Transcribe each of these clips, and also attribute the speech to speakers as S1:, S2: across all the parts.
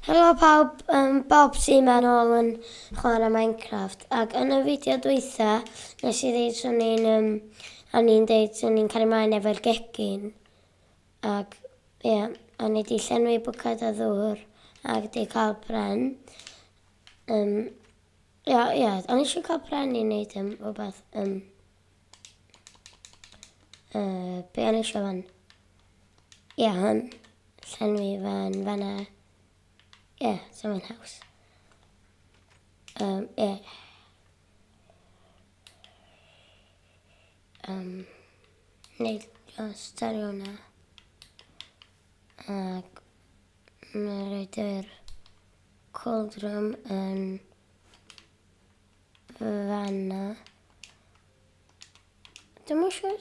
S1: Helo pawb, Bob sy'n ôl yn chwarae Minecraft. Ac yn y fideo dwytha, nes i ddeud o'n i'n deud o'n i'n cario ymlaen efo'r gegin. Ac, ie, o'n i di llenwi bwcad o ddŵr ac di cael bren. Ie, o'n i eisiau cael bren i wneud rhywbeth. Be o'n i eisiau fan? Ie, hwn. Llenwi fan fanna. Ie, so mae'n haws. Ie. Neud o stario hwnna. Ac mae'n rhaid yr cauldron yn fanna. Dwi'n siŵr...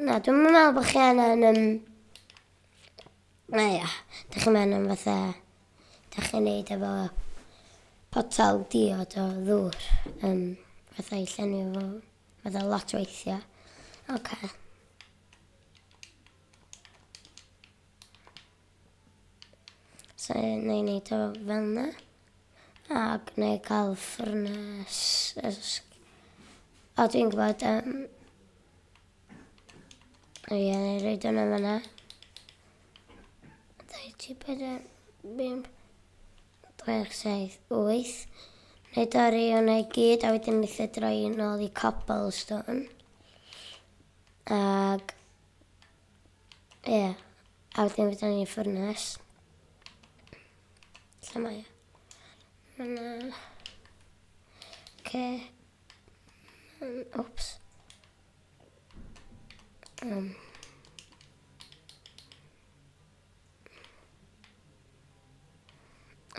S1: Na, dwi'n meddwl bod chi angen ia, dych chi'n meddwl fatha... Dych chi'n neud efo potal diod o ddŵr. Fatha i llenwi efo... Fatha lot o weithiau. Oce. So, na i neud o fel yna. Ac na i cael ffyrnes... O, dwi'n gwybod... Ie, na i roed hwnna fan'na. 2, 4, 5, 6, 7, 8. Na i dorri hwnna i gyd, a wedyn wneud droi yn ôl i cobblestone. Ac... Ie. A wedyn fydda ni'n ffyrnes. Lle mae e? Hwnna. Oce. Oops.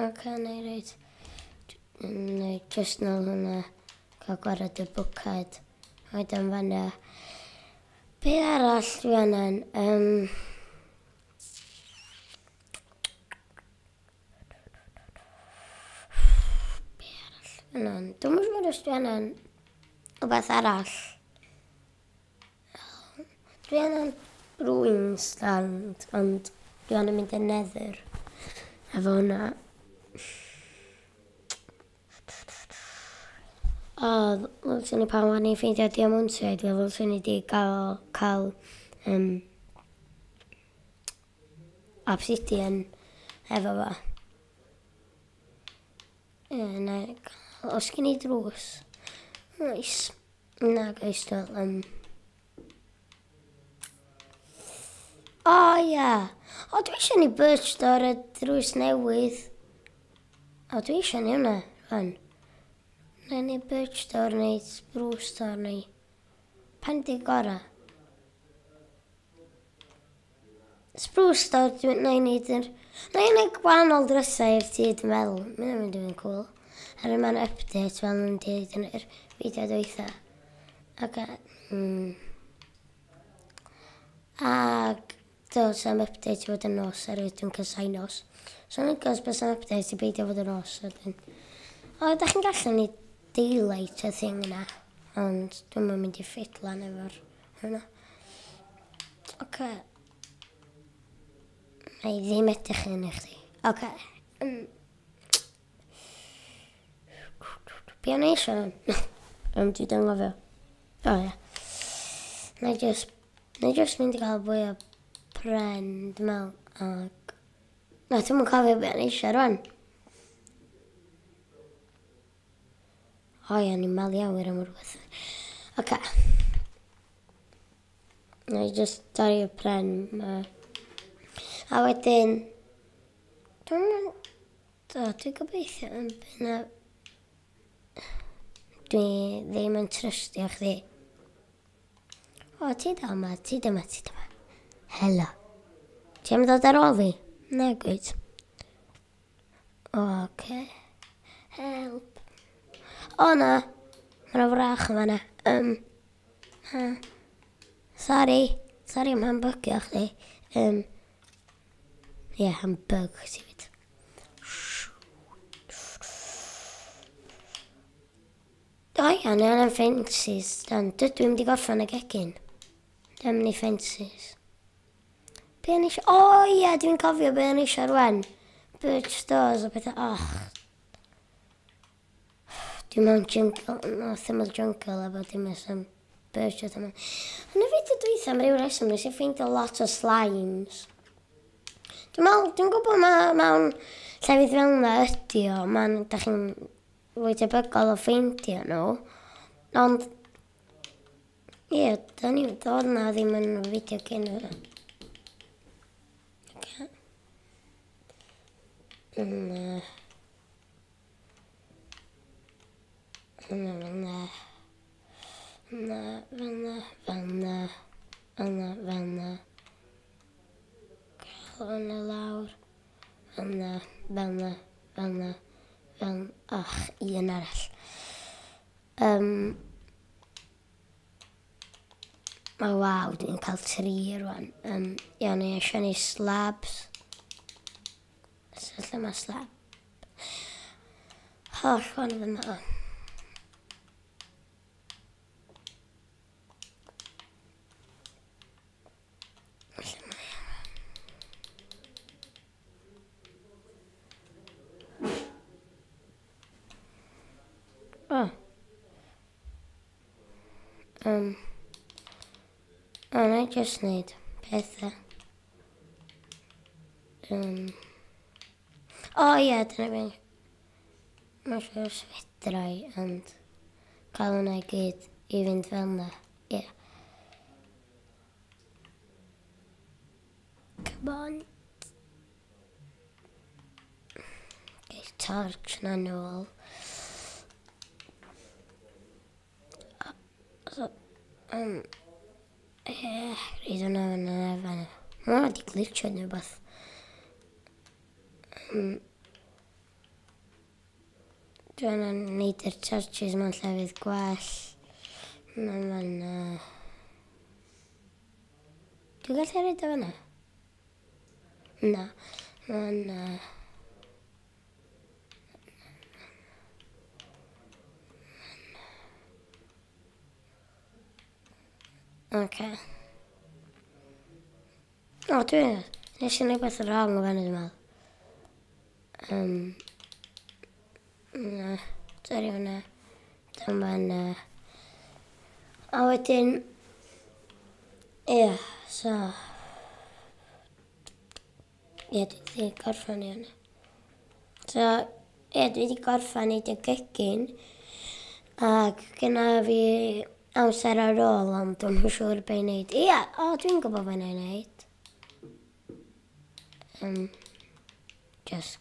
S1: Oce, na i roed... Na i just nôl hwnna. Cael gwared y bwcad. Wedyn fan'na. Be arall dwi angen? Be arall? Dwi'n mwyn os dwi angen rhywbeth arall. Dwi angen brewing stand, ond dwi angen mynd i'r nether. Efo hwnna. O, ddylswn i pan o'n i'n ffeindio diamantiaid, ddylswn i di cael obsidian efo fo. Na i gael... Os gen i drws. Nice. Na, guys, dwi'n... O, ia. O, dwi eisiau ni birch door y drws newydd. O, dwi eisiau ni hwnna, Rhan. Na ni birch door neu spruce door neu. Pan di gora? Spruce door, na i neud yr... Na i neud gwahanol drysau i'r tŷ, dwi'n meddwl. Mae'n mynd i'n cool. Ar yma'n update fel nhw'n dweud yn yr fideo dweitha. Oce. Ac... Dos am update i fod yn nos ar ydyn cysau nos. So yn gos bys am update i beidio fod yn nos ydyn. O, da chi'n gallu ni daylight y thing yna. Ond dwi'n mynd i ffitlan efo'r hwnna. Oce. Na i ddim edrych yn eich di. Oce. Be o'n eisiau? Dwi dwi'n gofio. O, ia. Na i just mynd i gael fwy o bren, dwi'n meddwl, ac... Na, dwi'n mynd cofio beth o'n eisiau rwan. O ia, ni'n mal iawn am rhywbeth. Oce. Na i just dorri y bren ma. A wedyn... Dwi'n gobeithio yn byna... Dwi ddim yn trystio chdi. O, ti dyma. Helo. Ti am ddod ar ôl fi? Na, gwyd. Oce. Help. O, na. Mae'n frach yn fan'na. Sorry. Sorry am hambygio chdi. Ie, hambug ti fyd. O ia, ni angen fences. Dwi'n mynd i gorffan y gegin. Dwi'n mynd i fences. Be o'n eisiau? O ia, dwi'n cofio be o'n eisiau rwan. bird stores a pethau, Dwi'n mewn jungle, ddim o'r jungle a bod dim ys am birds oedd yma. Yn y fideo dwytha, mae rhyw reswm nes i ffeindio lot o slimes. Dwi'n gwybod mewn llefydd fel yna ydi o, da chi'n fwy tebygol o ffeindio nhw. Ond, ie, da ni'n dod na ddim yn y fideo cyn yna. Fanna. Cael hwnna lawr. Fanna. Ach, un arall. O waw, dwi'n cael tri rwan. Iawn, ni eisiau ni slabs. Lle mae slab? Holl hwn fyna. Na I just need pethau. O ie, dyna fi. Mae'n siŵr swedrau, ond cael hwnna I gyd I fynd fel yna. Ie. Come on. Geith torch na nôl. Rhaid hwnna fanna. Mae wedi glitcho neu beth. Dwi'n neud yr torches mewn llefydd gwell. Fanna. Dwi'n gallu reid o fanna? Na. Fanna. Oce. O, nes I neud beth wrong o fanna dwi'n meddwl. Na, sorry hwnna. Dyma fanna. A wedyn, ie, so. Ie, dwi wedi gorffan I hwnna. So, ie, dwi wedi gorffan I dy gegin. Ac gyna fi amser ar ôl, ond dwi'n siŵr be I wneud. Ie, dwi'n gwybod be I wneud. Just...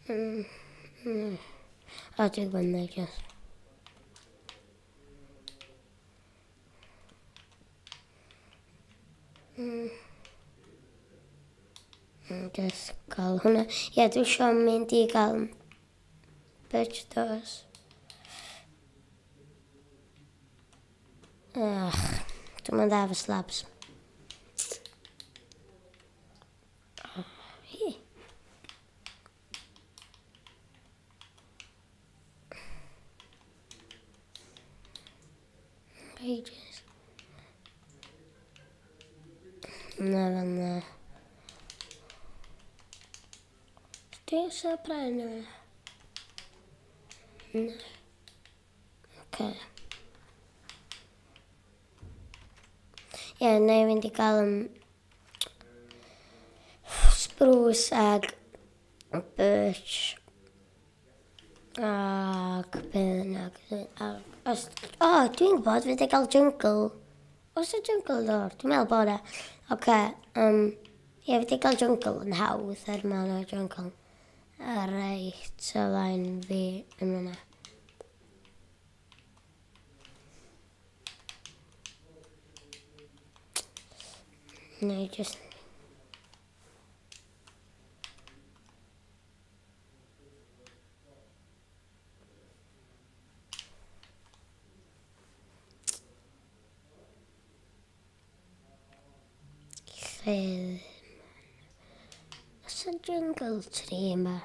S1: dwi'n gwybod na just... Just cael hwnna. Ie, dwi eisiau mynd I gael birch doors. Dwi'n mynd efo slabs. Pages. Na, fanna. Dwi'n eisiau bren yma. Na. Oce. Ie, na I fynd I gael spruce ag birch ag bynnag. Dwi'n gwybod, fydd I gael jungle. Oes y jungle dor? Dwi'n meddwl bod e. Oce, ie, fydd I gael jungle yn hawdd ar ma'n o jungle. Reit, o flaen fi yn hwnna. No, just... Oes y jungle tree yma?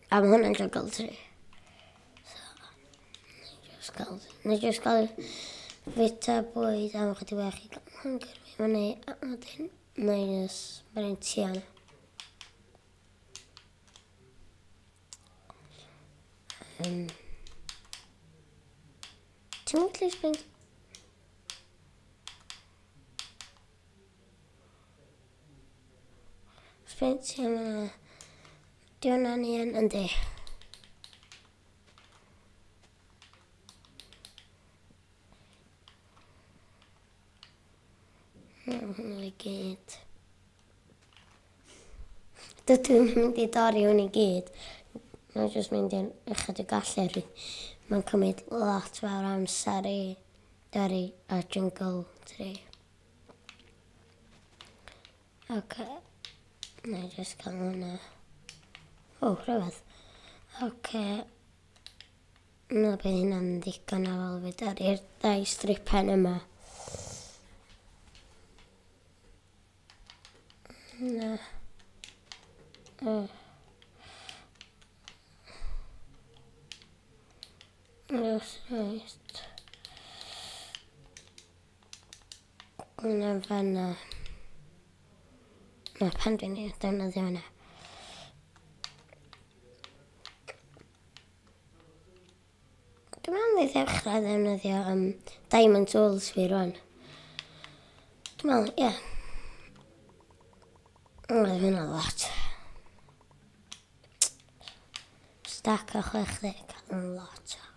S1: A mae hwnna'n jungle tree. So, na I just gael Fita bwyd am ychydig bach i gael gyrru fyny a wedyn neu byddai'n tian. Ti'n mwyn lle sbyn? Sbyn tian yna. Di hwnna'n un yn di. Hwnnw i gyd. Dydw i'n mynd i dorri hwn i gyd. Mae'n jyst mynd i'n ychydig gallu. Mae'n cymryd lot fawr amser i dorri a jingle tri. Oce. Na i jyst cael hwnna. O, rhywbeth. Oce. Na bydd hynna'n ddigon ar ôl fi dorri'r 2 strip pen yma. Na. Right. Hwna fanna. Na, pan dwi'n ei defnyddio hwnna. Dwi'n meddwl i ddechrau ddefnyddio diamond tools fi rwan. Dwi'n meddwl, ie. Oedd hwnna lot. Stack o 60 yn lot awr.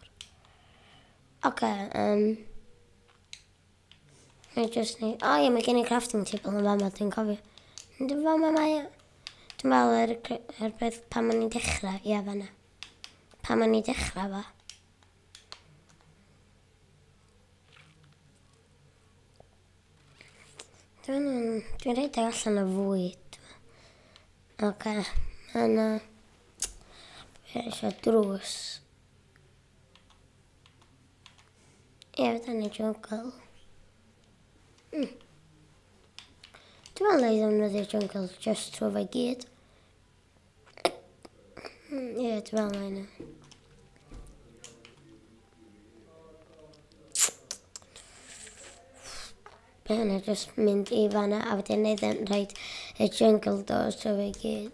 S1: Oce, I just need... O ie, mae gen i crafting table yn fama, dwi'n cofio. Dwi'n fama mae... Dwi'n meddwl yr beth pan ma'n i dechrau, ie fanna. Pan ma'n i dechrau fa. Dwi'n rhaid allan o fwyd. Oce, yna. Fe eisiau drws. Ie, fydda ni jungle. Dwi'n meddwl i ddefnyddio jungle just trwy fe gyd. Ie, dwi'n meddwl mae yna. Byddai'n just mynd i fanna a wedyn neud rhaid y jungle doors trwy fe gyd.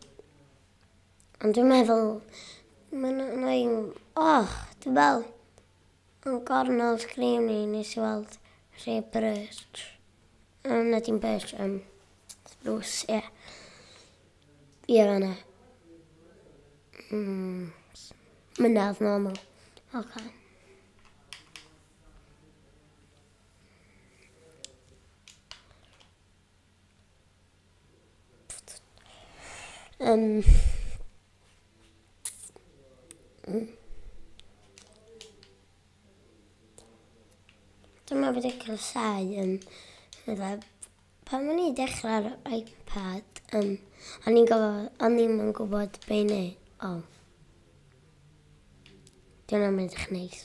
S1: Ond dwi'n meddwl, dwi'n meddwl, yn gornol sgrin ni nes i weld rhai birch. Na dim birch, spruce, ie. Ie fanna. Mynadd normal. Oce. Dyma wedi cael sai pan o'n i dechrau'r iPad, o'n i'm yn gwybod be i neud. O. Dwi'n am edrych neis.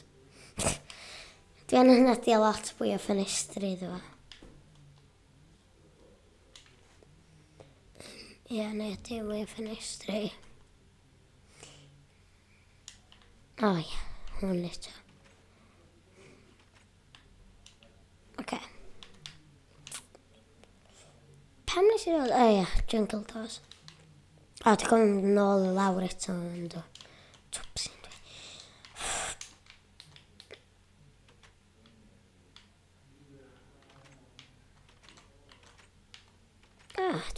S1: Dwi'n anadlu lot fwy o ffenestri iddo fo. Ie, na ydy mwy o ffenestri. O ie, hwn eto. Oce. Pam nes i ddod? O ie, jungle doors. O, ti'n gwybod mynd nôl y lawr eto yn do. Twpsyn dwi.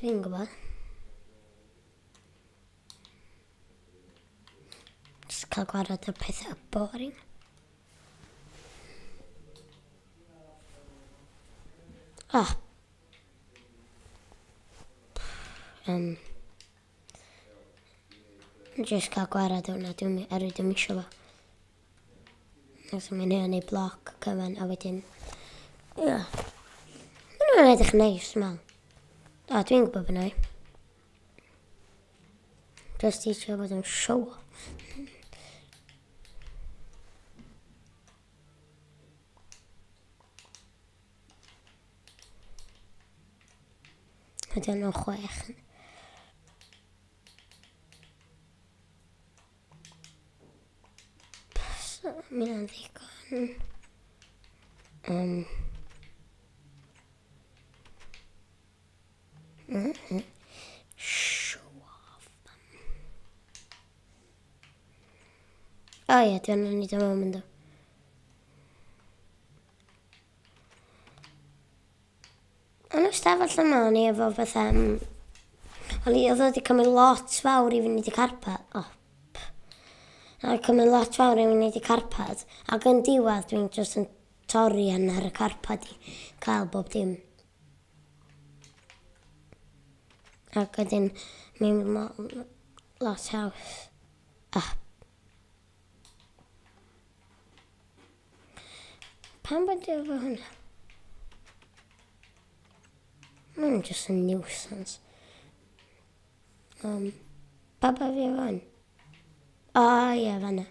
S1: Dwi'n gwybod. Just cael gwarad o'r pethau boring. Just cael gwarad hwnna, dwi'n isio fo. Nes i'n mynd i bloc cyfan a wedyn... Ie. Mae'n edrych neis, dwi'n meddwl. Dwi'n gwybod bynnau. Just eisiau bod yn show. Ydyn nhw 6. Mi'n ddigon. Show off them. O ie, dwi'n neud y moment o. Yn y stafell yma, o'n i efo fatha... Oedd wedi cymryd lot fawr i fynd i carpad. Oedd cymryd lot fawr i fynd i carpad. Ac yn diwedd, dwi'n just yn torri ar y carpad i cael bob dim. Ac wedyn, mi'n lot haws. Pam bod i efo hwnna? Mae'n just a nuisance. Pa fi efo hwn? O, ie, fanna.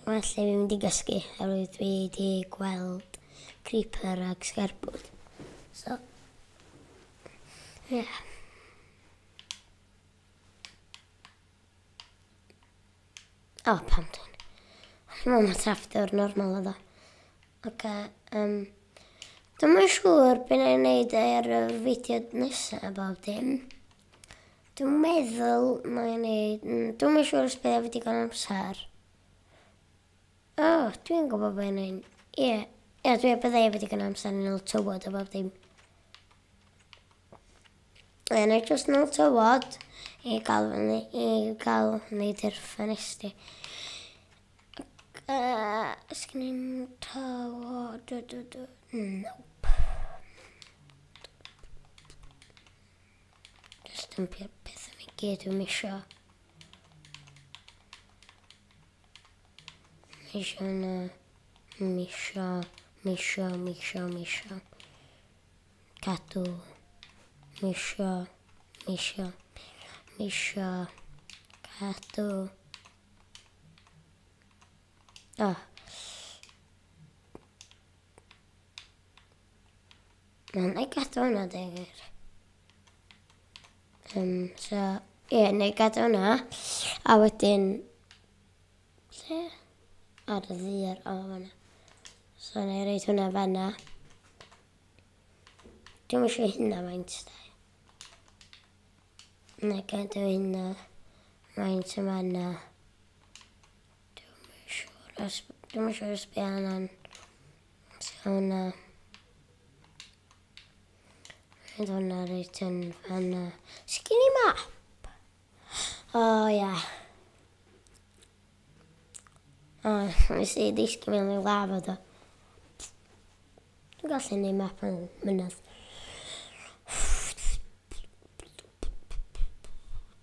S1: Felly fi'n mynd i gysgu, oherwydd dwi wedi gweld creeper ag sgerbwd. So, ie. O, pam dwi'n. Mae'n ma trafftwr normal o ddo. Oce, dwi'n yn siŵr beth na'n neud ar y fideo nesaf bob dim. Dwi'n meddwl mae'n neud... Dwi'n yn siŵr os beth fi digon amser. O, dwi'n gwybod beth na'n... Ie, dwi'n byddai fi digon amser yn ôl tywod o bob dim. Na'n just nôl tywod i gael wneud i'r ffenestri. Sgyn i'n tywod... Nope. Just yn peth am I gyd dwi'n misio. Misio. Cadw. Misio. Cadw. O. Na I gadw hwnna degir. So, ie, na I gadw hwnna. A wedyn... Lle? Ar y ddir, o fanna. So, na I reid hwnna fanna. Dwi'n eisiau hynna faint da. Na I gadw hynna faint y fanna. Dwi'n siŵr os beth anna'n. So hwnna. Rhaid hwnna reit yn fanna. Sgyn I map? O, ia. O, nes I ddisgu mewn I lafa do. Dwi'n gallu neud map yn mynydd.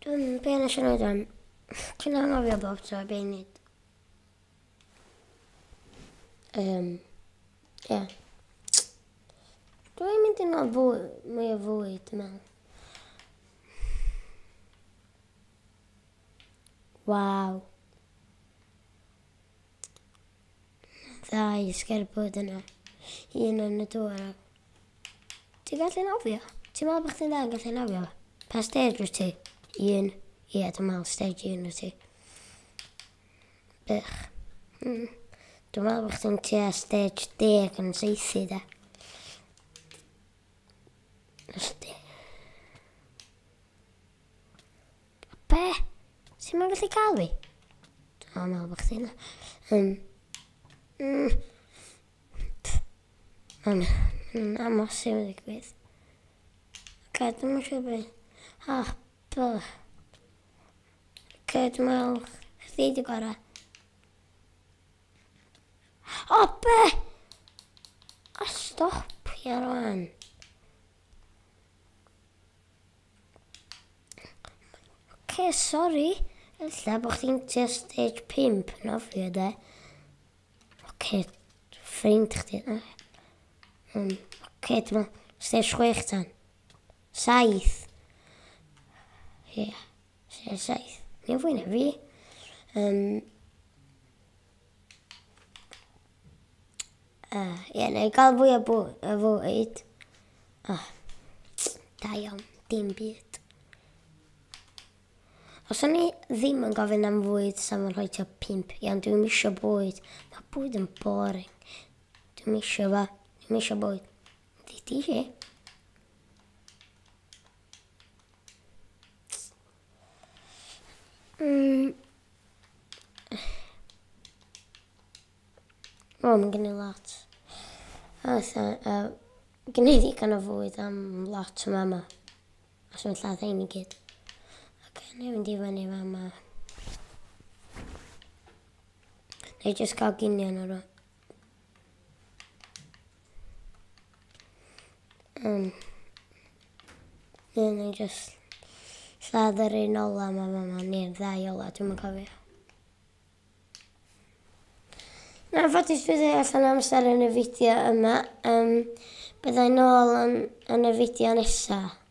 S1: Be nes I wneud am? Dwi'n angofio bob tro be I wneud. Ie. Dwi'n mynd i nôl mwy o fwyd, dwi'n meddwl. Waw. Ddau sgerbwd yna. Un yn y dŵr. Ti'n gallu nofio? Ti'n meddwl bod chdi'n dda yn gallu nofio? Pa stage wyt ti? Un. Ie, dwi'n meddwl stage 1 wyt ti. Bych. Dwi'n meddwl bod chdi'n tua stage 10 yn seithi da. Be? Ti'n meddwl gallu cael fi? Dwi'n meddwl bod chdi'n... Amosib yn digwydd. Oce, dwi'n siŵr beth. Oce, dwi'n meddwl chdi di gorau. O, be? A stopio Rhan. Oce, sori. Ella bod chdi'n tua stage 5 nofio de. Oce, ffrind chdi. Oce, dwi'n meddwl stage 6 tan. 7. Ie, 7. Ni'n fwy na fi. Ie, na I gael fwy o fwyd. Da iawn, dim byd. Os o'n i ddim yn gofyn am fwyd sa'n rhoi ti o 5, iawn, dwi'n misio bwyd. Mae bwyd yn boring. Dwi'n misio fa, dwi'n misio bwyd. Di hi. O, mae'n gen i lot. Gen i ddigon o fwyd am lot o mama. Os mae'n lladd ein I gyd. Neu fynd I fyny fa yma. Neu jyst gael ginion o'r o. Neu jyst lladd yr un ola ma yma, neu'r ddau ola, dwi'n cofio. Na, ffodus bydd allan amser yn y fideo yma. Byddai nôl yn y fideo nesaf.